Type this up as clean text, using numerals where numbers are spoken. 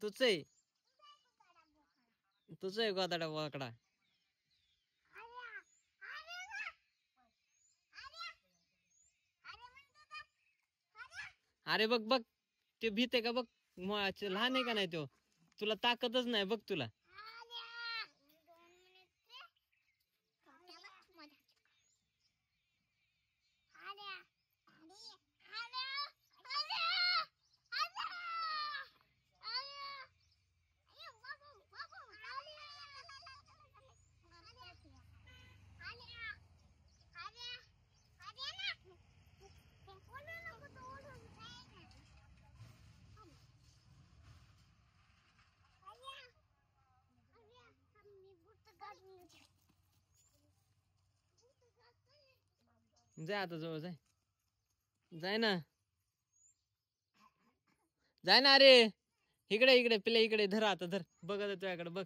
तूच आहे तुझं आहे गोदाडा वाकडा. अरे बघ बघ ते भीत आहे का बघ. लहान आहे का नाही तो. तुला ताकदच नाही बघ तुला. जाय आता जवळ जाय. जाय ना जाय ना. अरे इकडे इकडे पिल्या इकडे धर आता धर. बघ आता तुझ्याकडे बघ.